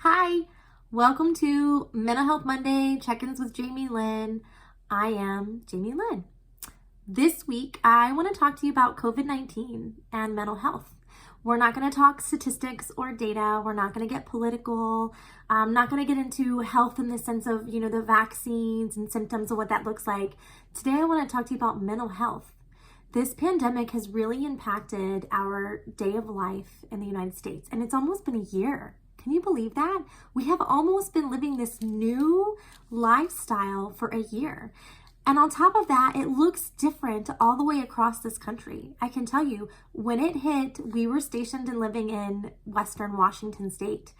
Hi, welcome to Mental Health Monday Check-ins with Jamie Lynn. I am Jamie Lynn. This week, I want to talk to you about COVID-19 and mental health. We're not going to talk statistics or data. We're not going to get political. I'm not going to get into health in the sense of, the vaccines and symptoms and what that looks like. Today, I want to talk to you about mental health. This pandemic has really impacted our day of life in the United States, and it's almost been a year. Can you believe that? We have almost been living this new lifestyle for a year. And on top of that, it looks different all the way across this country. I can tell you, when it hit, we were stationed and living in Western Washington State,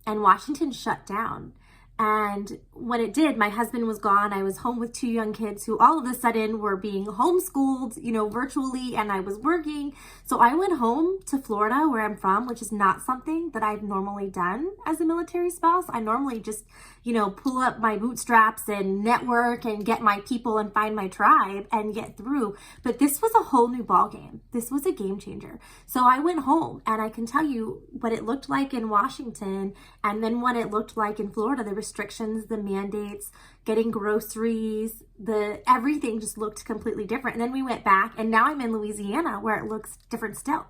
and Washington shut down. And when it did, my husband was gone. I was home with two young kids who all of a sudden were being homeschooled, virtually, and I was working. So I went home to Florida, where I'm from, which is not something that I've normally done as a military spouse. I normally just, pull up my bootstraps and network and get my people and find my tribe and get through. But this was a whole new ballgame. This was a game changer. So I went home, and I can tell you what it looked like in Washington and then what it looked like in Florida. The restrictions, the mandates, getting groceries, everything just looked completely different. And then we went back, and now I'm in Louisiana, where it looks different still.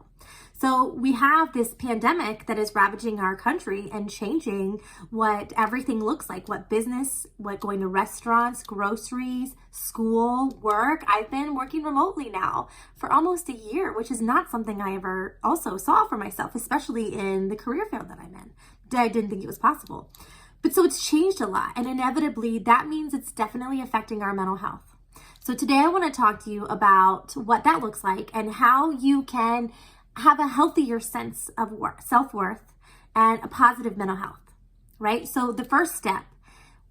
So we have this pandemic that is ravaging our country and changing what everything looks like, what business, what going to restaurants, groceries, school, work. I've been working remotely now for almost a year, which is not something I ever also saw for myself, especially in the career field that I'm in. I didn't think it was possible. But so it's changed a lot, and inevitably that means it's definitely affecting our mental health. So today I want to talk to you about what that looks like and how you can have a healthier sense of self-worth and a positive mental health, right? So the first step,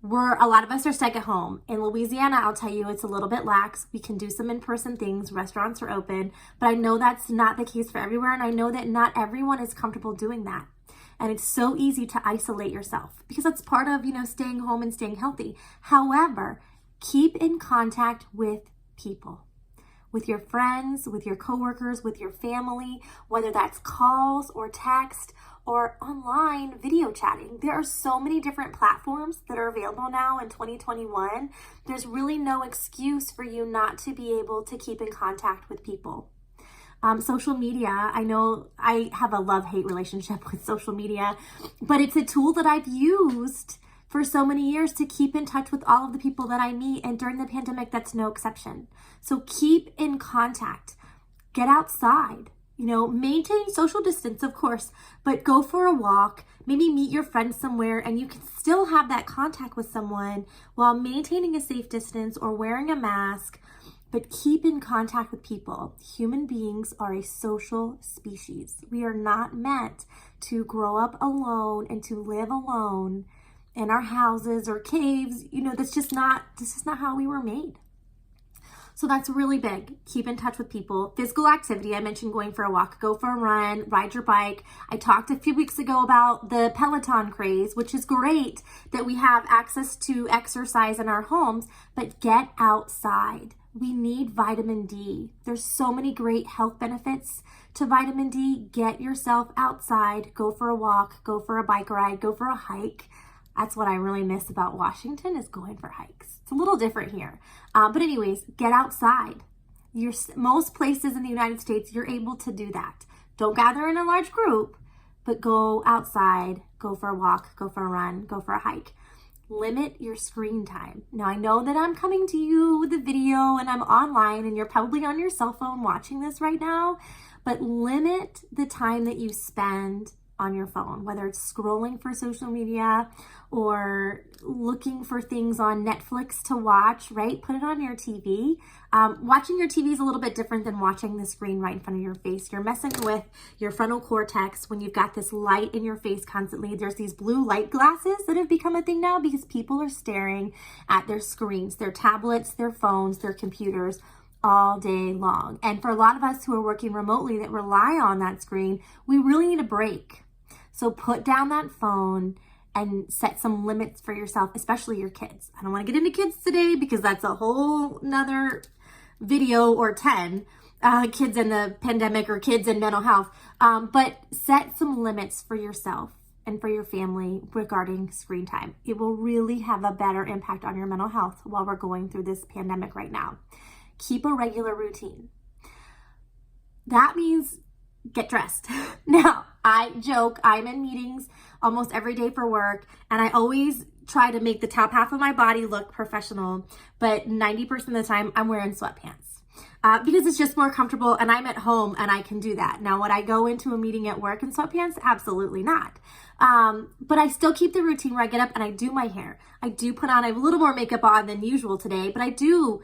a lot of us are stuck at home. In Louisiana, I'll tell you, it's a little bit lax. We can do some in-person things. Restaurants are open, but I know that's not the case for everywhere, and I know that not everyone is comfortable doing that. And it's so easy to isolate yourself because that's part of, staying home and staying healthy. However, keep in contact with people, with your friends, with your coworkers, with your family, whether that's calls or text or online video chatting. There are so many different platforms that are available now in 2021. There's really no excuse for you not to be able to keep in contact with people. Social media, I know I have a love-hate relationship with social media, but it's a tool that I've used for so many years to keep in touch with all of the people that I meet, and during the pandemic, that's no exception. So keep in contact, get outside, maintain social distance, of course, but go for a walk, maybe meet your friends somewhere, and you can still have that contact with someone while maintaining a safe distance or wearing a mask. But keep in contact with people. Human beings are a social species. We are not meant to grow up alone and to live alone in our houses or caves. This is not how we were made. So that's really big. Keep in touch with people. Physical activity, I mentioned going for a walk, go for a run, ride your bike. I talked a few weeks ago about the Peloton craze, which is great that we have access to exercise in our homes, but get outside. We need vitamin D. There's so many great health benefits to vitamin D. Get yourself outside, go for a walk, go for a bike ride, go for a hike. That's what I really miss about Washington, is going for hikes. It's a little different here. But anyways, get outside. Most places in the United States, you're able to do that. Don't gather in a large group, but go outside, go for a walk, go for a run, go for a hike. Limit your screen time. Now, I know that I'm coming to you with a video and I'm online and you're probably on your cell phone watching this right now, but limit the time that you spend on your phone, whether it's scrolling for social media or looking for things on Netflix to watch, right? Put it on your TV. Watching your TV is a little bit different than watching the screen right in front of your face. You're messing with your frontal cortex when you've got this light in your face constantly. There's these blue light glasses that have become a thing now because people are staring at their screens, their tablets, their phones, their computers all day long. And for a lot of us who are working remotely that rely on that screen, we really need a break. So put down that phone and set some limits for yourself, especially your kids. I don't want to get into kids today because that's a whole nother video or 10, kids in the pandemic or kids in mental health. But set some limits for yourself. and for your family regarding screen time. It will really have a better impact on your mental health while we're going through this pandemic right now. Keep a regular routine. That means get dressed. Now, I joke, I'm in meetings almost every day for work, and I always try to make the top half of my body look professional, but 90% of the time I'm wearing sweatpants because it's just more comfortable, and I'm at home and I can do that. Now, would I go into a meeting at work in sweatpants? Absolutely not. But I still keep the routine where I get up and I do my hair. I do put on, I have a little more makeup on than usual today, but I do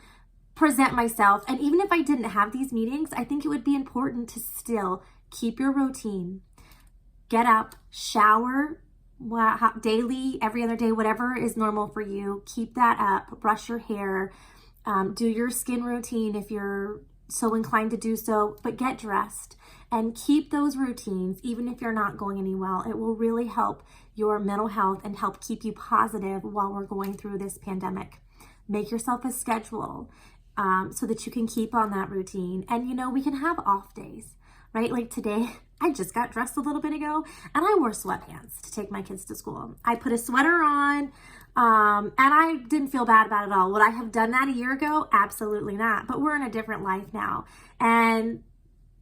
present myself. And even if I didn't have these meetings, I think it would be important to still keep your routine. Get up, shower daily, every other day, whatever is normal for you. Keep that up, brush your hair, do your skin routine if you're so inclined to do so, but get dressed and keep those routines even if you're not going anywhere. It will really help your mental health and help keep you positive while we're going through this pandemic. Make yourself a schedule so that you can keep on that routine. And we can have off days, right? Like today, I just got dressed a little bit ago and I wore sweatpants to take my kids to school. I put a sweater on and I didn't feel bad about it at all. Would I have done that a year ago? Absolutely not. But we're in a different life now. And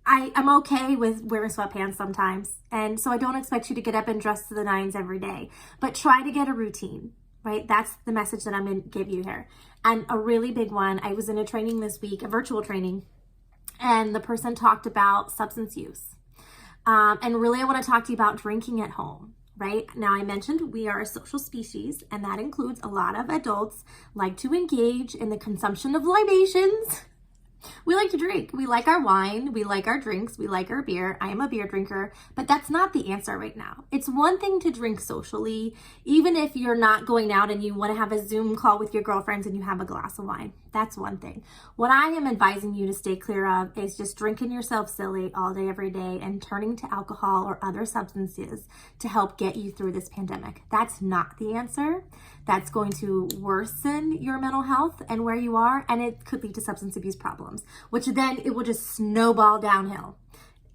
I'm okay with wearing sweatpants sometimes. And so I don't expect you to get up and dress to the nines every day, but try to get a routine, right? That's the message that I'm going to give you here. And a really big one, I was in a training this week, a virtual training, and the person talked about substance use. And really, I want to talk to you about drinking at home, right? Now, I mentioned we are a social species, and that includes a lot of adults like to engage in the consumption of libations. We like to drink. We like our wine. We like our drinks. We like our beer. I am a beer drinker, but that's not the answer right now. It's one thing to drink socially, even if you're not going out and you want to have a Zoom call with your girlfriends and you have a glass of wine. That's one thing. What I am advising you to stay clear of is just drinking yourself silly all day, every day, and turning to alcohol or other substances to help get you through this pandemic. That's not the answer. That's going to worsen your mental health and where you are, and it could lead to substance abuse problems, which then it will just snowball downhill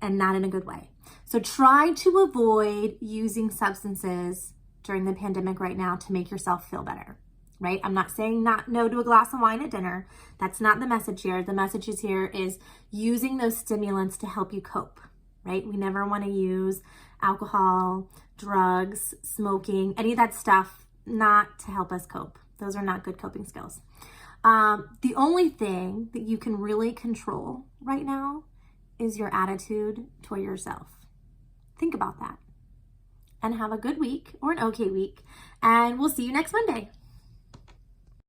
and not in a good way. So try to avoid using substances during the pandemic right now to make yourself feel better, right? I'm not saying no to a glass of wine at dinner. That's not the message here. The message is here is using those stimulants to help you cope, right? We never want to use alcohol, drugs, smoking, any of that stuff, not to help us cope. Those are not good coping skills. The only thing that you can really control right now is your attitude toward yourself. Think about that and have a good week or an okay week. And we'll see you next Monday.